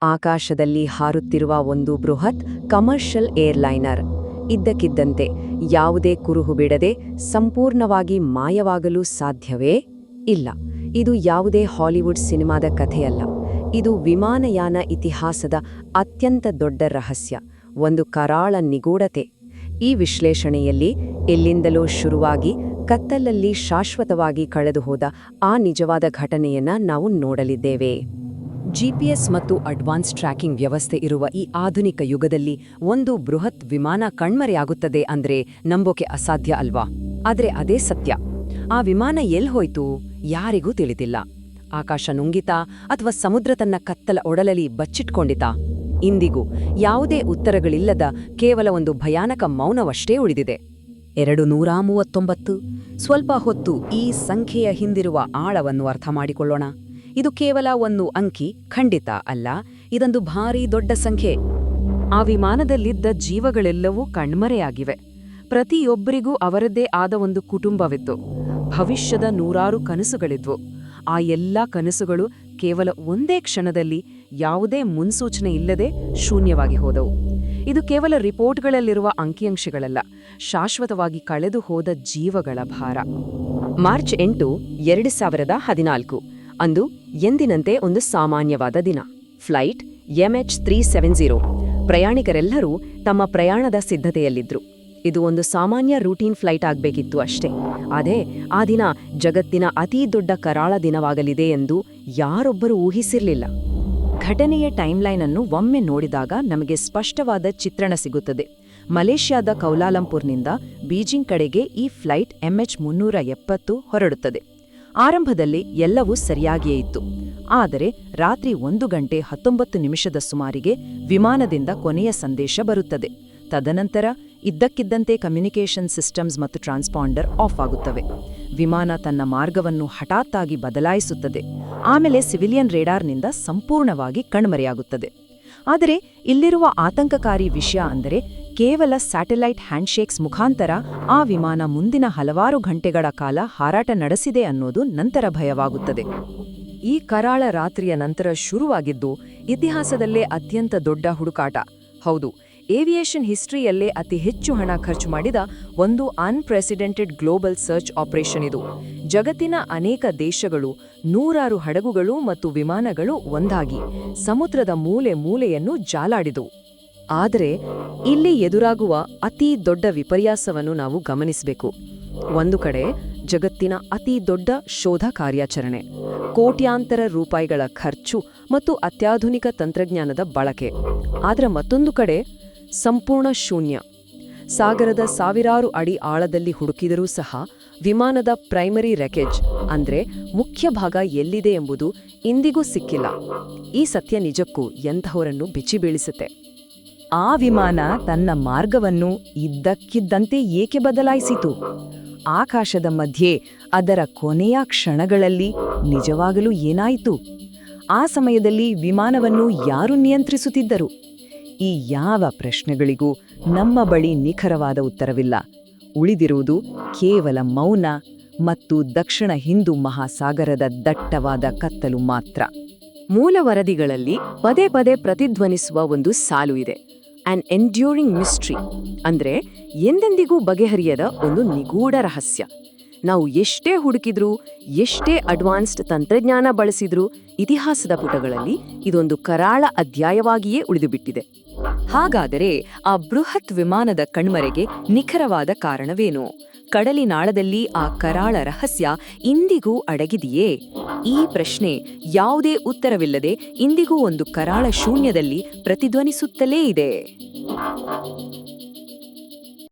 ಆಕಾಶದಲ್ಲಿ ಹಾರುತ್ತಿರುವ ಒಂದು ಬೃಹತ್ ಕಮರ್ಷಿಯಲ್ ಏರ್ಲೈನರ್ ಇದ್ದಕ್ಕಿದ್ದಂತೆ ಯಾವುದೇ ಕುರುಹು ಬಿಡದೆ ಸಂಪೂರ್ಣವಾಗಿ ಮಾಯವಾಗಲು ಸಾಧ್ಯವೇ ಇಲ್ಲ. ಇದು ಯಾವುದೇ ಹಾಲಿವುಡ್ ಸಿನಿಮಾದ ಕಥೆಯಲ್ಲ. ಇದು ವಿಮಾನಯಾನ ಇತಿಹಾಸದ ಅತ್ಯಂತ ದೊಡ್ಡ ರಹಸ್ಯ, ಒಂದು ಕರಾಳ ನಿಗೂಢತೆ. ಈ ವಿಶ್ಲೇಷಣೆಯಲ್ಲಿ ಎಲ್ಲಿಂದಲೋ ಶುರುವಾಗಿ ಕತ್ತಲಲ್ಲಿ ಶಾಶ್ವತವಾಗಿ ಕಳೆದುಹೋದ ಆ ನಿಜವಾದ ಘಟನೆಯನ್ನ ನಾವು ನೋಡಲಿದ್ದೇವೆ. ಜಿಪಿಎಸ್ ಮತ್ತು ಅಡ್ವಾನ್ಸ್ ಟ್ರ್ಯಾಕಿಂಗ್ ವ್ಯವಸ್ಥೆ ಇರುವ ಈ ಆಧುನಿಕ ಯುಗದಲ್ಲಿ ಒಂದು ಬೃಹತ್ ವಿಮಾನ ಕಣ್ಮರೆಯಾಗುತ್ತದೆ ಅಂದ್ರೆ ನಂಬೋಕೆ ಅಸಾಧ್ಯ ಅಲ್ವಾ? ಆದ್ರೆ ಅದೇ ಸತ್ಯ. ಆ ವಿಮಾನ ಎಲ್ಹೋಯ್ತು ಯಾರಿಗೂ ತಿಳಿದಿಲ್ಲ. ಆಕಾಶ ನುಂಗಿತಾ ಅಥವಾ ಸಮುದ್ರ ತನ್ನ ಕತ್ತಲ ಒಡಲಲ್ಲಿ ಬಚ್ಚಿಟ್ಕೊಂಡಿತಾ? ಇಂದಿಗೂ ಯಾವುದೇ ಉತ್ತರಗಳಿಲ್ಲದ ಕೇವಲ ಒಂದು ಭಯಾನಕ ಮೌನವಷ್ಟೇ ಉಳಿದಿದೆ. 239. ಸ್ವಲ್ಪ ಹೊತ್ತು ಈ ಸಂಖ್ಯೆಯ ಹಿಂದಿರುವ ಆಳವನ್ನು ಅರ್ಥ ಮಾಡಿಕೊಳ್ಳೋಣ. ಇದು ಕೇವಲ ಒಂದು ಅಂಕಿ ಖಂಡಿತ ಅಲ್ಲ, ಇದೊಂದು ಭಾರೀ ದೊಡ್ಡ ಸಂಖ್ಯೆ. ಆ ವಿಮಾನದಲ್ಲಿದ್ದ ಜೀವಗಳೆಲ್ಲವೂ ಕಣ್ಮರೆಯಾಗಿವೆ. ಪ್ರತಿಯೊಬ್ಬರಿಗೂ ಅವರದ್ದೇ ಆದ ಒಂದು ಕುಟುಂಬವಿತ್ತು, ಭವಿಷ್ಯದ ನೂರಾರು ಕನಸುಗಳಿದ್ವು. ಆ ಎಲ್ಲ ಕನಸುಗಳು ಕೇವಲ ಒಂದೇ ಕ್ಷಣದಲ್ಲಿ ಯಾವುದೇ ಮುನ್ಸೂಚನೆ ಇಲ್ಲದೆ ಶೂನ್ಯವಾಗಿ ಹೋದವು. ಇದು ಕೇವಲ ರಿಪೋರ್ಟ್ಗಳಲ್ಲಿರುವ ಅಂಕಿಅಂಶಗಳಲ್ಲ, ಶಾಶ್ವತವಾಗಿ ಕಳೆದು ಹೋದ ಜೀವಗಳ ಭಾರ. ಮಾರ್ಚ್ 8, 2014 ಅಂದು ಎಂದಿನಂತೆ ಒಂದು ಸಾಮಾನ್ಯವಾದ ದಿನ. Flight MH370. ಪ್ರಯಾಣಿಕರೆಲ್ಲರೂ ತಮ್ಮ ಪ್ರಯಾಣದ ಸಿದ್ಧತೆಯಲ್ಲಿದ್ರು. ಇದು ಒಂದು ಸಾಮಾನ್ಯ ರೂಟೀನ್ ಫ್ಲೈಟ್ ಆಗಬೇಕಿತ್ತು ಅಷ್ಟೇ. ಆದರೆ ಆ ದಿನ ಜಗತ್ತಿನ ಅತೀ ದೊಡ್ಡ ಕರಾಳ ದಿನವಾಗಲಿದೆ ಎಂದು ಯಾರೊಬ್ಬರೂ ಊಹಿಸಿರಲಿಲ್ಲ. ಘಟನೆಯ ಟೈಮ್ಲೈನ್ ಅನ್ನು ಒಮ್ಮೆ ನೋಡಿದಾಗ ನಮಗೆ ಸ್ಪಷ್ಟವಾದ ಚಿತ್ರಣ ಸಿಗುತ್ತದೆ. ಮಲೇಷ್ಯಾದ ಕೌಲಾಲಂಪುರ್ನಿಂದ ಬೀಜಿಂಗ್ ಕಡೆಗೆ ಈ ಫ್ಲೈಟ್ MH370 ಹೊರಡುತ್ತದೆ. ಆರಂಭದಲ್ಲಿ ಎಲ್ಲವೂ ಸರಿಯಾಗಿಯೇ ಇತ್ತು. ಆದರೆ ರಾತ್ರಿ 1:19 ಸುಮಾರಿಗೆ ವಿಮಾನದಿಂದ ಕೊನೆಯ ಸಂದೇಶ ಬರುತ್ತದೆ. ತದನಂತರ ಇದ್ದಕ್ಕಿದ್ದಂತೆ ಕಮ್ಯುನಿಕೇಷನ್ ಸಿಸ್ಟಮ್ಸ್ ಮತ್ತು ಟ್ರಾನ್ಸ್ಪಾಂಡರ್ ಆಫ್ ಆಗುತ್ತವೆ. ವಿಮಾನ ತನ್ನ ಮಾರ್ಗವನ್ನು ಹಠಾತ್ತಾಗಿ ಬದಲಾಯಿಸುತ್ತದೆ. ಆಮೇಲೆ ಸಿವಿಲಿಯನ್ ರೇಡಾರ್ನಿಂದ ಸಂಪೂರ್ಣವಾಗಿ ಕಣ್ಮರೆಯಾಗುತ್ತದೆ. ಆದರೆ ಇಲ್ಲಿರುವ ಆತಂಕಕಾರಿ ವಿಷಯ ಅಂದರೆ ಕೇವಲ ಸ್ಯಾಟಲೈಟ್ ಹ್ಯಾಂಡ್ಶೇಕ್ಸ್ ಮುಖಾಂತರ ಆ ವಿಮಾನ ಮುಂದಿನ ಹಲವಾರು ಗಂಟೆಗಳ ಕಾಲ ಹಾರಾಟ ನಡೆಸಿದೆ ಅನ್ನೋದು ನಂತರ ಭಯವಾಗುತ್ತದೆ. ಈ ಕರಾಳ ರಾತ್ರಿಯ ನಂತರ ಶುರುವಾಗಿದ್ದು ಇತಿಹಾಸದಲ್ಲೇ ಅತ್ಯಂತ ದೊಡ್ಡ ಹುಡುಕಾಟ. ಹೌದು, ಏವಿಯೇಷನ್ ಹಿಸ್ಟ್ರಿಯಲ್ಲೇ ಅತಿ ಹೆಚ್ಚು ಹಣ ಖರ್ಚು ಮಾಡಿದ ಒಂದು ಅನ್‌ಪ್ರೆಸಿಡೆಂಟೆಡ್ ಗ್ಲೋಬಲ್ ಸರ್ಚ್ ಆಪರೇಷನ್ ಇದು. ಜಗತ್ತಿನ ಅನೇಕ ದೇಶಗಳು, ನೂರಾರು ಹಡಗುಗಳು ಮತ್ತು ವಿಮಾನಗಳು ಒಂದಾಗಿ ಸಮುದ್ರದ ಮೂಲೆ ಮೂಲೆಯನ್ನು ಜಾಲಾಡಿದವು. ಆದರೆ ಇಲ್ಲಿ ಎದುರಾಗುವ ಅತೀ ದೊಡ್ಡ ವಿಪರ್ಯಾಸವನ್ನು ನಾವು ಗಮನಿಸಬೇಕು. ಒಂದು ಕಡೆ ಜಗತ್ತಿನ ಅತೀ ದೊಡ್ಡ ಶೋಧ ಕಾರ್ಯಾಚರಣೆ, ಕೋಟ್ಯಾಂತರ ರೂಪಾಯಿಗಳ ಖರ್ಚು ಮತ್ತು ಅತ್ಯಾಧುನಿಕ ತಂತ್ರಜ್ಞಾನದ ಬಳಕೆ. ಆದರೆ ಮತ್ತೊಂದು ಕಡೆ ಸಂಪೂರ್ಣ ಶೂನ್ಯ. ಸಾಗರದ ಸಾವಿರಾರು ಅಡಿ ಆಳದಲ್ಲಿ ಹುಡುಕಿದರೂ ಸಹ ವಿಮಾನದ ಪ್ರೈಮರಿ ರೆಕೇಜ್ ಅಂದ್ರೆ ಮುಖ್ಯ ಭಾಗ ಎಲ್ಲಿದೆ ಎಂಬುದು ಇಂದಿಗೂ ಸಿಕ್ಕಿಲ್ಲ. ಈ ಸತ್ಯ ನಿಜಕ್ಕೂ ಎಂತಹವರನ್ನು ಬಿಚ್ಚಿಬೀಳಿಸುತ್ತೆ. ಆ ವಿಮಾನ ತನ್ನ ಮಾರ್ಗವನ್ನು ಇದ್ದಕ್ಕಿದ್ದಂತೆ ಏಕೆ ಬದಲಾಯಿಸಿತು? ಆಕಾಶದ ಮಧ್ಯೆ ಅದರ ಕೊನೆಯ ಕ್ಷಣಗಳಲ್ಲಿ ನಿಜವಾಗಲೂ ಏನಾಯಿತು? ಆ ಸಮಯದಲ್ಲಿ ವಿಮಾನವನ್ನು ಯಾರು ನಿಯಂತ್ರಿಸುತ್ತಿದ್ದರು? ಈ ಯಾವ ಪ್ರಶ್ನೆಗಳಿಗೂ ನಮ್ಮ ಬಳಿ ನಿಖರವಾದ ಉತ್ತರವಿಲ್ಲ. ಉಳಿದಿರುವುದು ಕೇವಲ ಮೌನ ಮತ್ತು ದಕ್ಷಿಣ ಹಿಂದೂ ಮಹಾಸಾಗರದ ದಟ್ಟವಾದ ಕತ್ತಲು ಮಾತ್ರ. ಮೂಲ ವರದಿಗಳಲ್ಲಿ ಪದೇ ಪದೇ ಪ್ರತಿಧ್ವನಿಸುವ ಒಂದು ಸಾಲು ಇದೆ, ಆನ್ ಎಂಡ್ಯೂರಿಂಗ್ ಮಿಸ್ಟ್ರಿ, ಅಂದ್ರೆ ಎಂದೆಂದಿಗೂ ಬಗೆಹರಿಯದ ಒಂದು ನಿಗೂಢ ರಹಸ್ಯ. ನಾವು ಎಷ್ಟೇ ಹುಡುಕಿದ್ರೂ, ಎಷ್ಟೇ ಅಡ್ವಾನ್ಸ್ಡ್ ತಂತ್ರಜ್ಞಾನ ಬಳಸಿದ್ರೂ ಇತಿಹಾಸದ ಪುಟಗಳಲ್ಲಿ ಇದೊಂದು ಕರಾಳ ಅಧ್ಯಾಯವಾಗಿಯೇ ಉಳಿದುಬಿಟ್ಟಿದೆ. ಹಾಗಾದರೆ ಆ ಬೃಹತ್ ವಿಮಾನದ ಕಣ್ಮರೆಗೆ ನಿಖರವಾದ ಕಾರಣವೇನು? ಕಡಲಿನಾಳದಲ್ಲಿ ಆ ಕರಾಳ ರಹಸ್ಯ ಇಂದಿಗೂ ಅಡಗಿದೆಯೇ? ಈ ಪ್ರಶ್ನೆ ಯಾವುದೇ ಉತ್ತರವಿಲ್ಲದೆ ಇಂದಿಗೂ ಒಂದು ಕರಾಳ ಶೂನ್ಯದಲ್ಲಿ ಪ್ರತಿಧ್ವನಿಸುತ್ತಲೇ ಇದೆ.